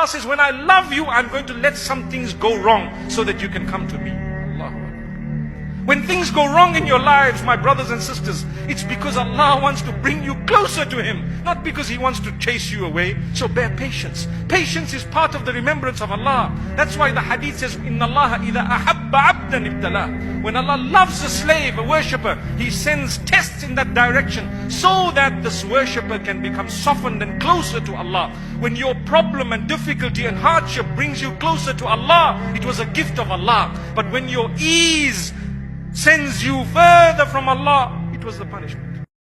Allah says, when I love you, I'm going to let some things go wrong so that you can come to me. Allah. When things go wrong in your lives, my brothers and sisters, it's because Allah wants to bring you closer to Him, not because He wants to chase you away. So bear patience. Patience is part of the remembrance of Allah. That's why the hadith says, Inna Allah idha ahabba abdan ibtala. When Allah loves a slave, a worshipper, He sends tests in that direction so that this worshipper can become softened and closer to Allah. When your problem and difficulty and hardship brings you closer to Allah, it was a gift of Allah. But when your ease sends you further from Allah, it was the punishment.